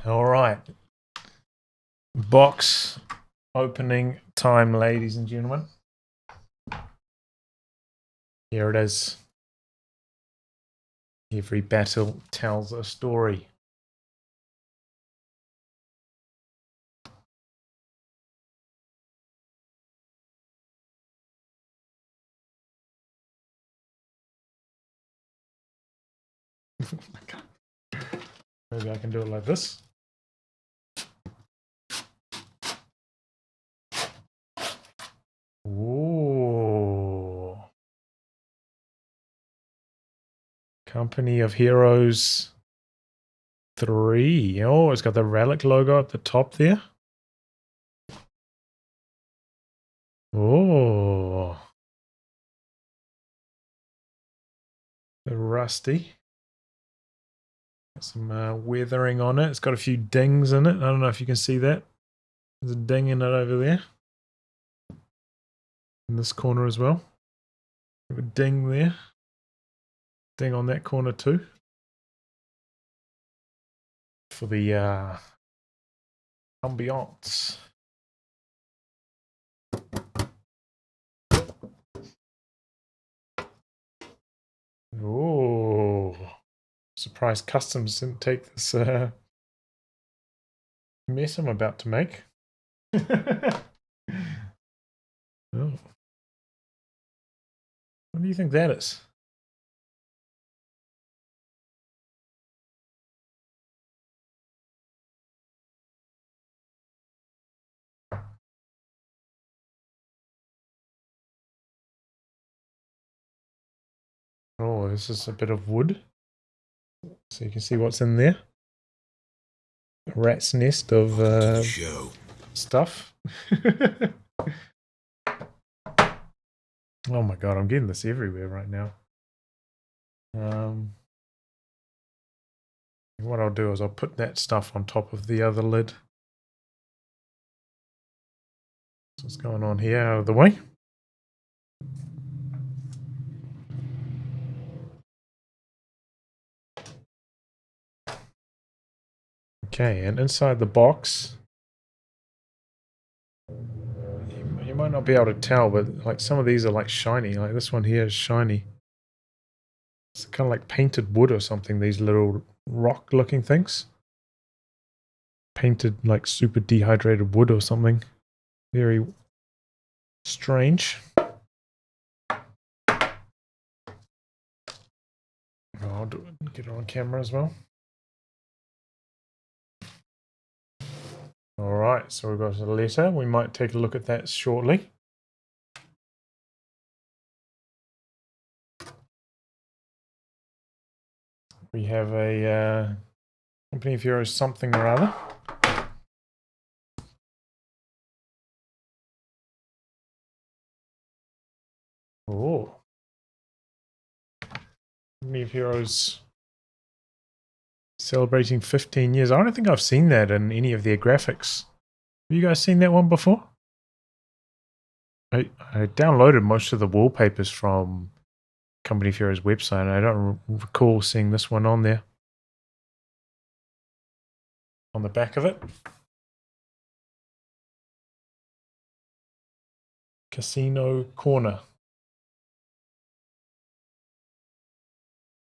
All right. Box opening time, ladies and gentlemen. Here it is. Every battle tells a story. Maybe I can do it like this. Ooh. Company of Heroes 3. Oh, it's got the relic logo at the top there. Oh. The rusty. Got some weathering on it. It's got a few dings in it. I don't know if you can see that. There's a ding in it over there. In this corner as well. A ding there. Ding on that corner too. For the ambiance. Oh, surprised customs didn't take this mess I'm about to make. Oh. What do you think that is? Oh, this is a bit of wood. So you can see what's in there. A rat's nest of stuff. Oh my god, I'm getting this everywhere right now. What I'll do is I'll put that stuff on top of the other lid. So what's going on here out of the way? Okay, and inside the box, you might not be able to tell, but like some of these are like shiny. Like this one here is shiny. It's kind of like painted wood or something, these little rock looking things. Painted like super dehydrated wood or something. Very strange. I'll do it. Get it on camera as well. Alright, so we've got a letter. We might take a look at that shortly. We have a Company of Heroes something or other. Oh. Company of Heroes celebrating 15 years. I don't think I've seen that in any of their graphics. Have you guys seen that one before? I downloaded most of the wallpapers from Company of Heroes website, and I don't recall seeing this one on there. On the back of it. Casino Corner.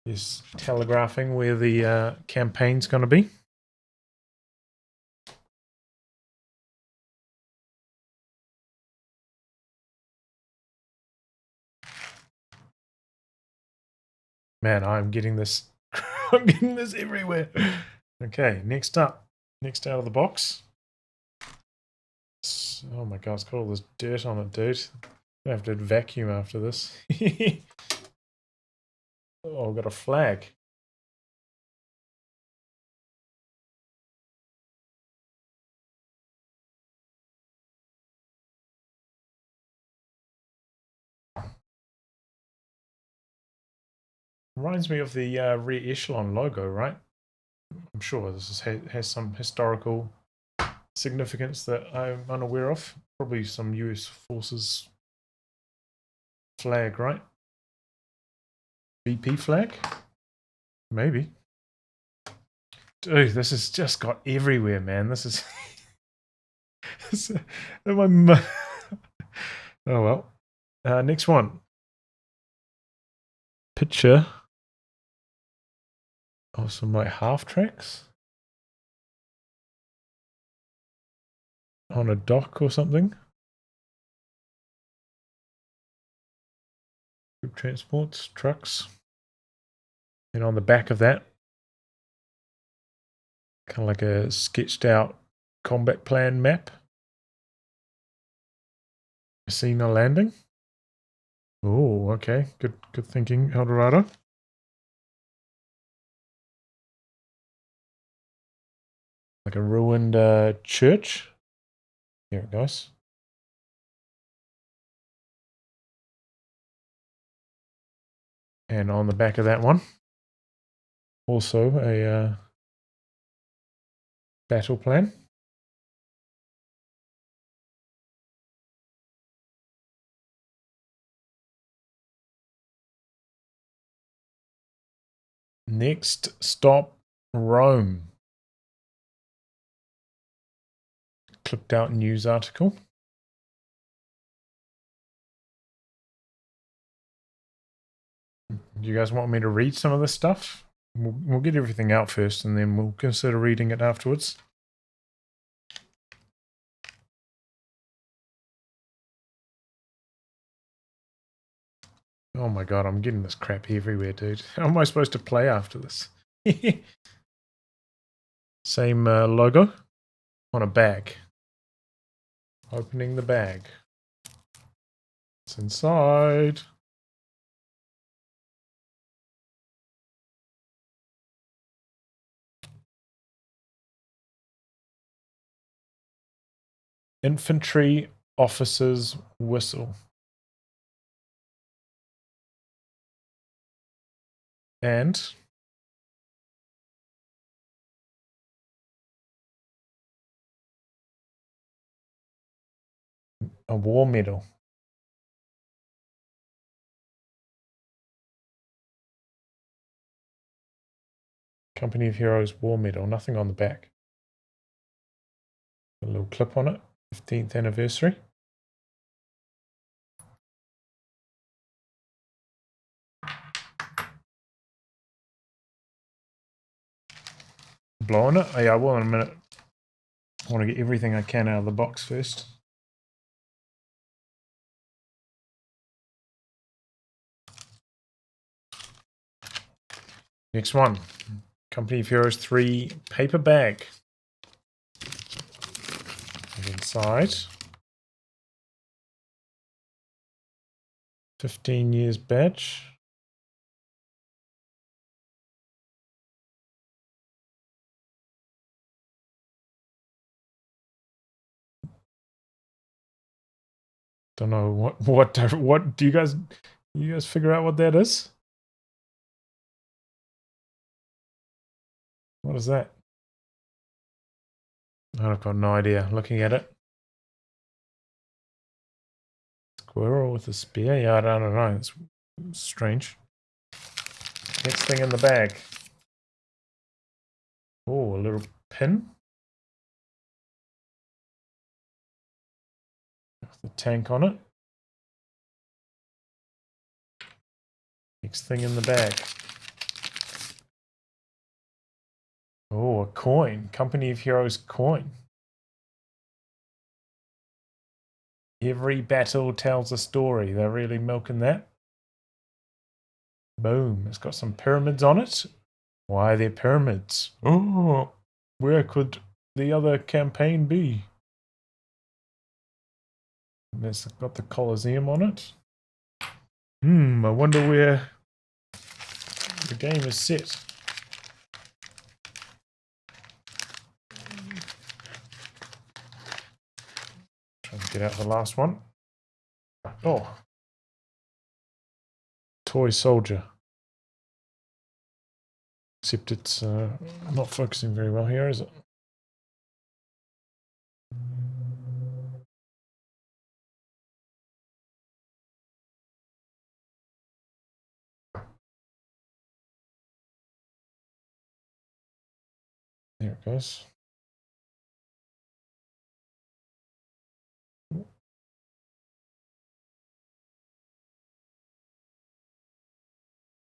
Is telegraphing where the campaign's going to be. Man, I'm getting this. I'm getting this everywhere. Okay, next up. Next out of the box. Oh my god, it's got all this dirt on it, dude. I have to vacuum after this. Oh, I've got a flag. Reminds me of the Rear Echelon logo, right? I'm sure this has some historical significance that I'm unaware of. Probably some US Forces flag, right? VP flag? Maybe. Dude, this has just got everywhere, man. This is. Oh well. Next one. Picture of some like half tracks on a dock or something. Group transports, trucks. And on the back of that, kind of like a sketched out combat plan map. Messina landing. Oh, okay. Good thinking, Eldorado. Like a ruined church. Here it goes. And on the back of that one, also a battle plan. Next stop, Rome. Clipped out news article. Do you guys want me to read some of this stuff? We'll get everything out first and then we'll consider reading it afterwards. Oh my god, I'm getting this crap everywhere, dude. How am I supposed to play after this? Same logo on a bag. Opening the bag. It's inside. Infantry officer's whistle. And a war medal. Company of Heroes war medal. Nothing on the back. A little clip on it. 15th anniversary. Blowing it? Oh, yeah, I will in a minute. I want to get everything I can out of the box first. Next one. Company of Heroes 3 paper bag. And inside, 15 years badge. Don't know what do you guys figure out what that is? What is that? I've got no idea. Looking at it. Squirrel with a spear? Yeah, I don't know. It's strange. Next thing in the bag. Oh, a little pin. With the tank on it. Next thing in the bag. Oh, a coin. Company of Heroes coin. Every battle tells a story. They're really milking that. Boom. It's got some pyramids on it. Why are there pyramids? Oh, where could the other campaign be? And it's got the Colosseum on it. I wonder where the game is set. Trying to get out the last one. Oh. Toy soldier. Except it's not focusing very well here, is it? Alright, guys.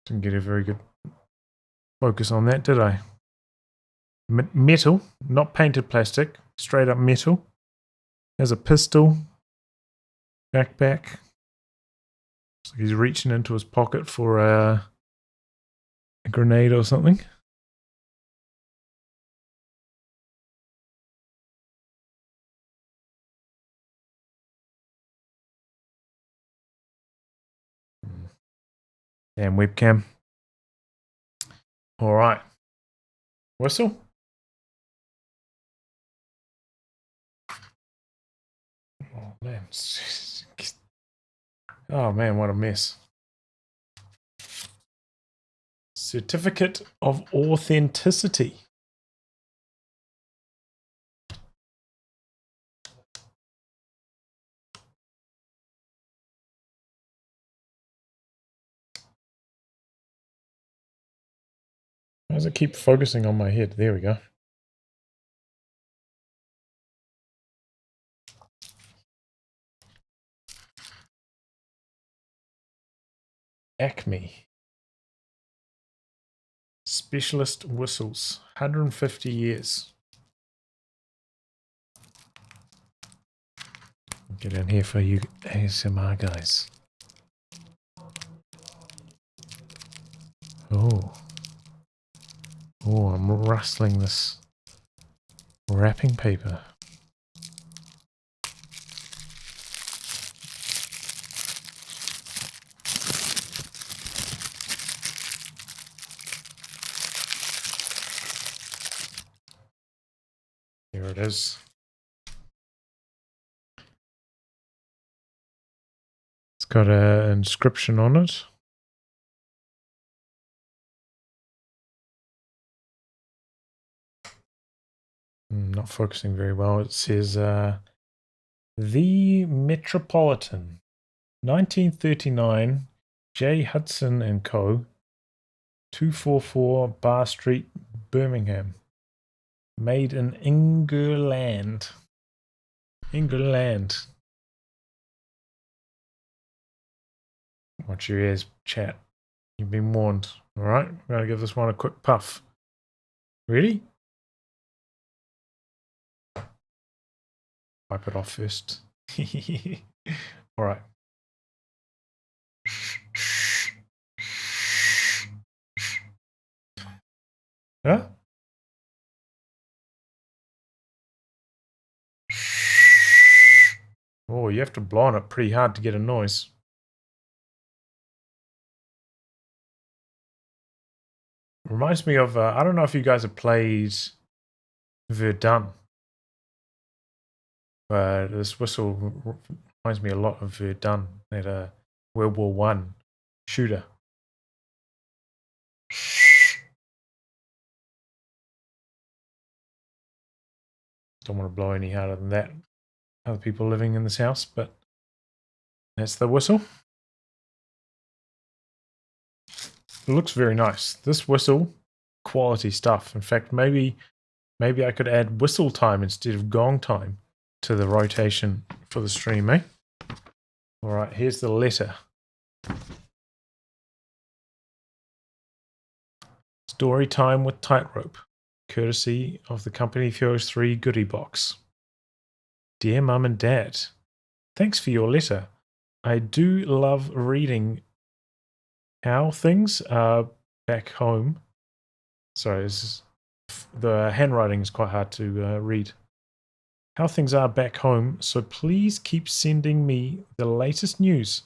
Didn't get a very good focus on that, did I? Metal, not painted plastic, straight up metal. There's a pistol, backpack. Looks like he's reaching into his pocket for a grenade or something. Damn webcam. All right. Whistle. Oh man. Oh man, what a mess. Certificate of authenticity. Why does it keep focusing on my head? There we go. Acme. Specialist whistles. 150 years. Get in here for you ASMR guys. Oh. Oh, I'm rustling this wrapping paper. Here it is. It's got an inscription on it. Not focusing very well. It says, The Metropolitan, 1939, J. Hudson and Co., 244 Bar Street, Birmingham. Made in England. England. Watch your ears, chat. You've been warned. Alright, I'm going to give this one a quick puff. Ready? Wipe it off first. Alright. Huh? Oh, you have to blow on it pretty hard to get a noise. Reminds me of, I don't know if you guys have played Verdun. But this whistle reminds me a lot of Verdun, that World War One shooter. Don't want to blow any harder than that. Other people living in this house, but that's the whistle. It looks very nice. This whistle, quality stuff. In fact, maybe I could add whistle time instead of gong time to the rotation for the stream, eh? All right, here's the letter. Story time with Tightrope, courtesy of the company COH3 goodie box. Dear Mum and Dad, thanks for your letter. I do love reading how things are back home. Sorry, the handwriting is quite hard to read. How things are back home, so please keep sending me the latest news.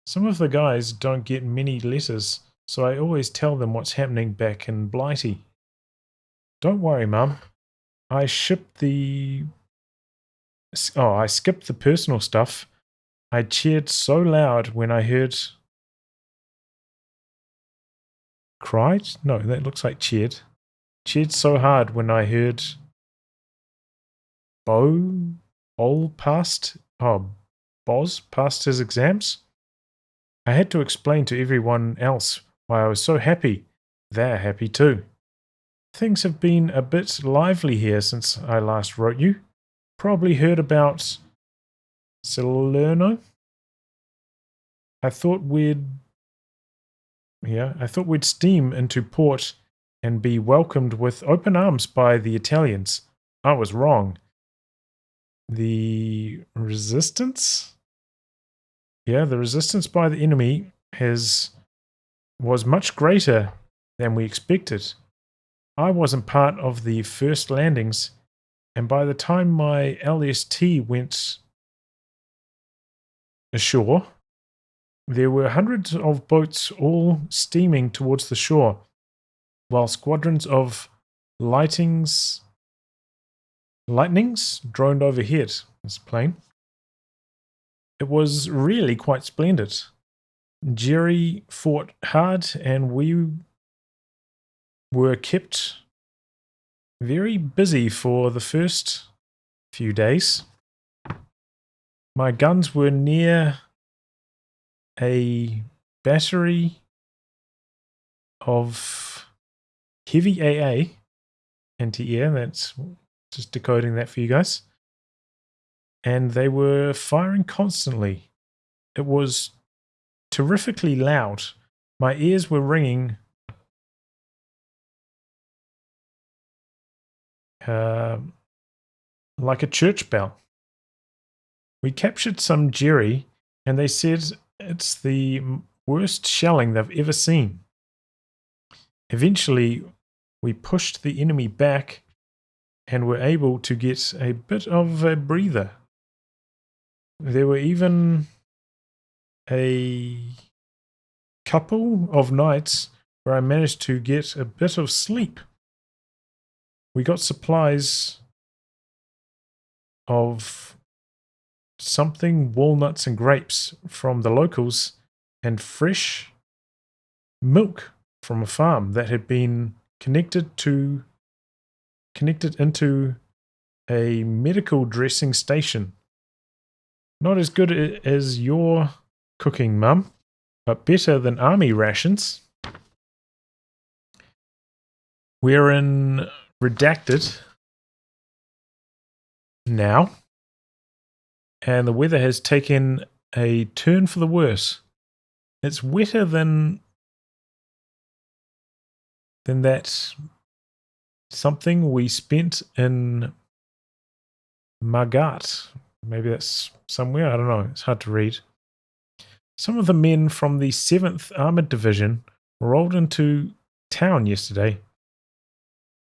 Some of the guys don't get many letters, so I always tell them what's happening back in Blighty. Don't worry, Mum. I skipped the personal stuff. I cheered so loud when I heard... Cried? No, that looks like cheered. Cheered so hard when I heard... Boz passed his exams. I had to explain to everyone else why I was so happy. They're happy too. Things have been a bit lively here since I last wrote you. Probably heard about Salerno. I thought we'd steam into port and be welcomed with open arms by the Italians. I was wrong. The resistance? Yeah, the resistance by the enemy was much greater than we expected. I wasn't part of the first landings, and by the time my LST went ashore, there were hundreds of boats all steaming towards the shore, while squadrons of lightnings droned overhead this plane. It was really quite splendid. Jerry fought hard, and we were kept very busy for the first few days. My guns were near a battery of heavy AA anti-air. That's just decoding that for you guys. And they were firing constantly. It was terrifically loud. My ears were ringing like a church bell. We captured some Jerry, and they said it's the worst shelling they've ever seen. Eventually, we pushed the enemy back and were able to get a bit of a breather. There were even a couple of nights where I managed to get a bit of sleep. We got supplies of something, walnuts and grapes from the locals, and fresh milk from a farm that had been connected into a medical dressing station. Not as good as your cooking, Mum, but better than army rations. We're in Redacted now, and the weather has taken a turn for the worse. It's wetter than that something we spent in Magat. Maybe that's somewhere, I don't know, it's hard to read. Some of the men from the 7th Armoured Division rolled into town yesterday.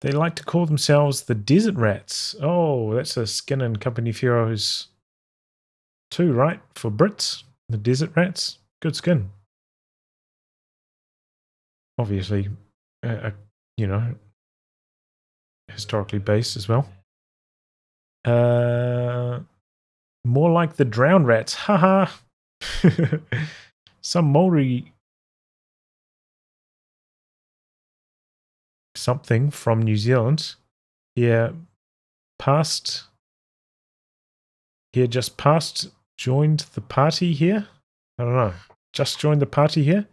They like to call themselves the Desert Rats. Oh, that's a Skin and Company of Heroes 2, right? For Brits, the Desert Rats. Good skin. Obviously, historically based as well. More like the Drowned Rats. Haha. Some Maori something from New Zealand here just passed, joined the party here. I don't know. Just joined the party here.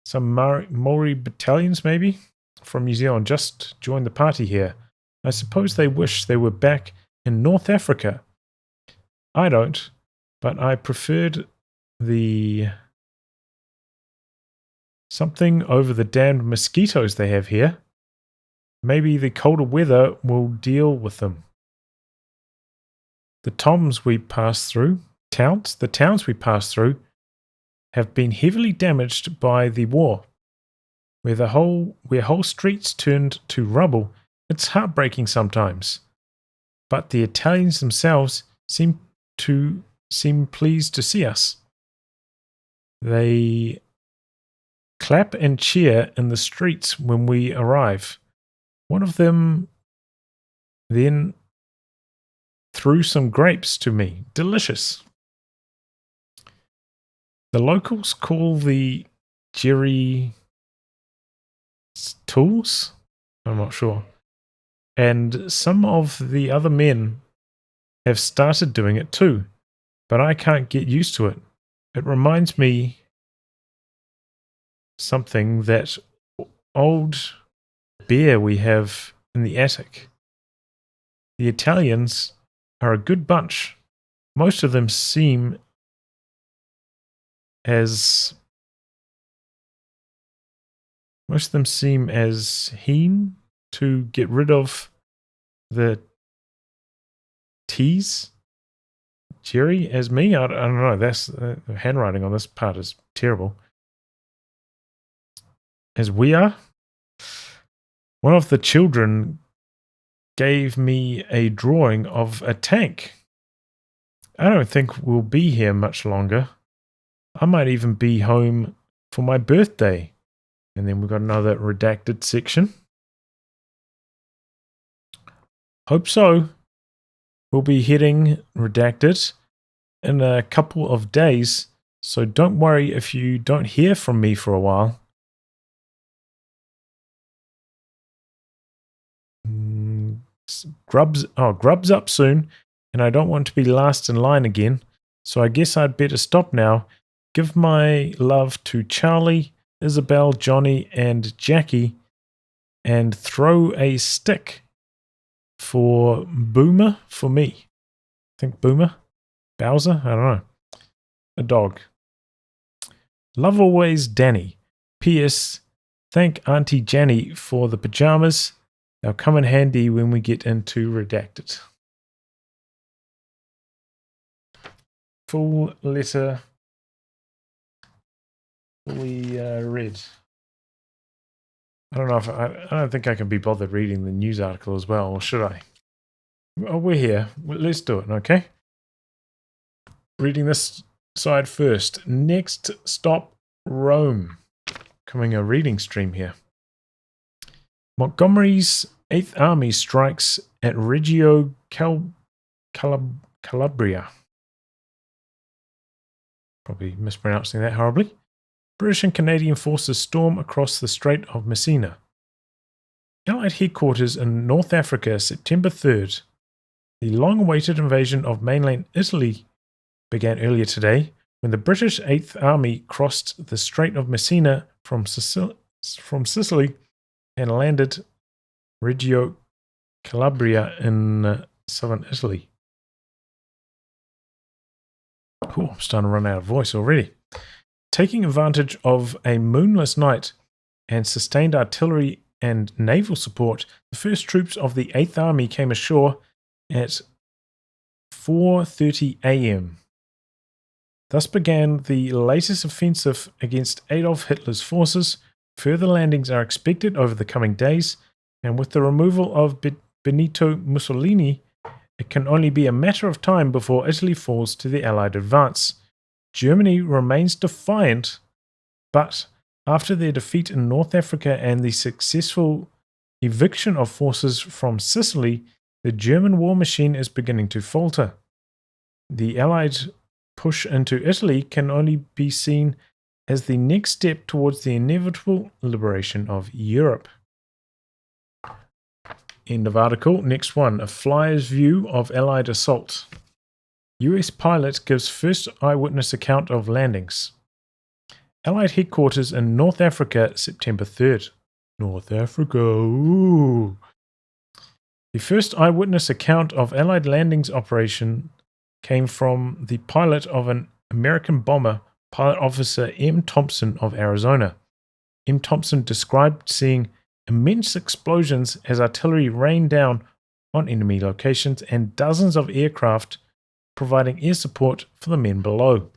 Some Maori battalions, maybe, from New Zealand just joined the party here. I suppose they wish they were back in North Africa. I don't, but I preferred the something over the damned mosquitoes they have here. Maybe the colder weather will deal with them. The towns we pass through have been heavily damaged by the war. Where whole streets turned to rubble. It's heartbreaking sometimes. But the Italians themselves seem pleased to see us. They clap and cheer in the streets when we arrive. One of them then threw some grapes to me. Delicious. The locals call the Jerry tools? I'm not sure. And some of the other men have started doing it too, but I can't get used to it. It reminds me something that old bear we have in the attic. The Italians are a good bunch. Most of them seem as keen to get rid of the teas, Jerry, as me. I don't know. That's the handwriting on this part is terrible. As we are. One of the children gave me a drawing of a tank. I don't think we'll be here much longer. I might even be home for my birthday. And then we've got another redacted section. Hope so. We'll be heading redacted in a couple of days. So don't worry if you don't hear from me for a while. Grub's up soon, and I don't want to be last in line again, so I guess I'd better stop now. Give my love to Charlie, Isabel, Johnny, and Jackie, and throw a stick for Boomer for me. I think Boomer? Bowser? I don't know. A dog. Love always, Danny. P.S. Thank Auntie Janny for the pajamas. They'll come in handy when we get into redacted. Full letter, fully read. I don't know if I don't think I can be bothered reading the news article as well, or should I? Oh, we're here. Let's do it, okay? Reading this side first. Next stop, Rome. Coming a reading stream here. Montgomery's 8th Army strikes at Reggio Calabria. Probably mispronouncing that horribly. British and Canadian forces storm across the Strait of Messina. Allied headquarters in North Africa, September 3rd. The long-awaited invasion of mainland Italy began earlier today when the British 8th Army crossed the Strait of Messina from Sicily and landed Reggio Calabria in southern Italy. Cool, I'm starting to run out of voice already. Taking advantage of a moonless night and sustained artillery and naval support, the first troops of the 8th Army came ashore at 4:30 a.m. Thus began the latest offensive against Adolf Hitler's forces. Further landings are expected over the coming days, and with the removal of Benito Mussolini, it can only be a matter of time before Italy falls to the Allied advance. Germany remains defiant, but after their defeat in North Africa and the successful eviction of forces from Sicily, the German war machine is beginning to falter. The Allied push into Italy can only be seen as the next step towards the inevitable liberation of Europe. End of article. Next one. A flyer's view of Allied assault. US pilot gives first eyewitness account of landings. Allied headquarters in North Africa, September 3rd. North Africa. Ooh. The first eyewitness account of Allied landings operation came from the pilot of an American bomber, Pilot Officer M. Thompson of Arizona. M. Thompson described seeing immense explosions as artillery rained down on enemy locations and dozens of aircraft providing air support for the men below.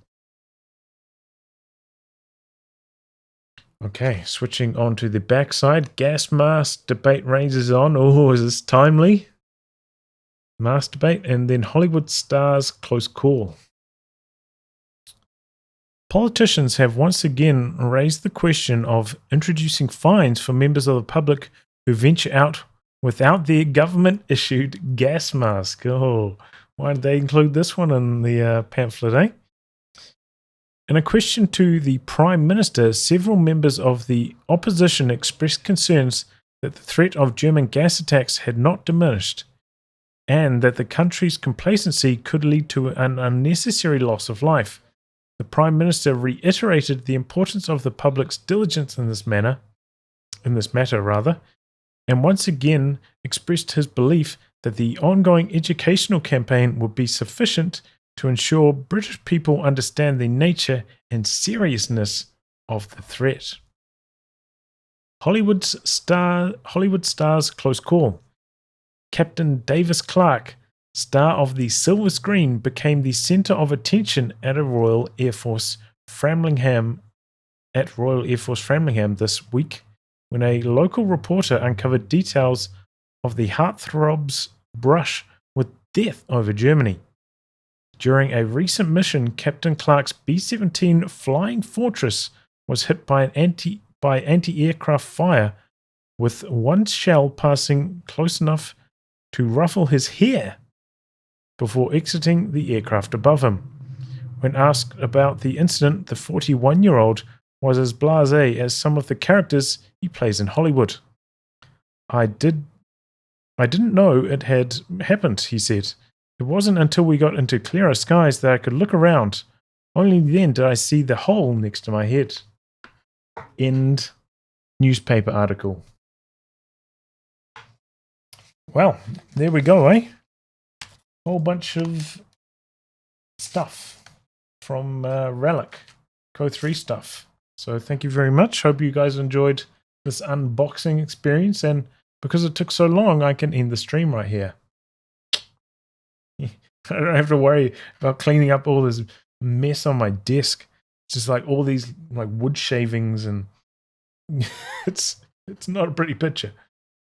Okay, switching on to the backside. Gas mask debate rages on. Oh, is this timely? Mask debate, and then Hollywood stars close call. Politicians have once again raised the question of introducing fines for members of the public who venture out without their government-issued gas mask. Oh, why did they include this one in the pamphlet, eh? In a question to the Prime Minister, several members of the opposition expressed concerns that the threat of German gas attacks had not diminished, and that the country's complacency could lead to an unnecessary loss of life. The Prime Minister reiterated the importance of the public's diligence in this manner matter rather, and once again expressed his belief that the ongoing educational campaign would be sufficient to ensure British people understand the nature and seriousness of the threat. Hollywood stars close call. Captain Davis Clark, star of the Silver Screen, became the centre of attention at Royal Air Force Framlingham this week, when a local reporter uncovered details of the heartthrob's brush with death over Germany. During a recent mission, Captain Clark's B-17 Flying Fortress was hit by anti-aircraft fire, with one shell passing close enough to ruffle his hair before exiting the aircraft above him. When asked about the incident, the 41-year-old was as blasé as some of the characters he plays in Hollywood. I didn't know it had happened, he said. It wasn't until we got into clearer skies that I could look around. Only then did I see the hole next to my head. End newspaper article. Well, there we go, eh? Whole bunch of stuff from Relic, COH3 stuff. So thank you very much. Hope you guys enjoyed this unboxing experience, and because it took so long, I can end the stream right here. I don't have to worry about cleaning up all this mess on my desk. It's just like all these like wood shavings, and it's not a pretty picture.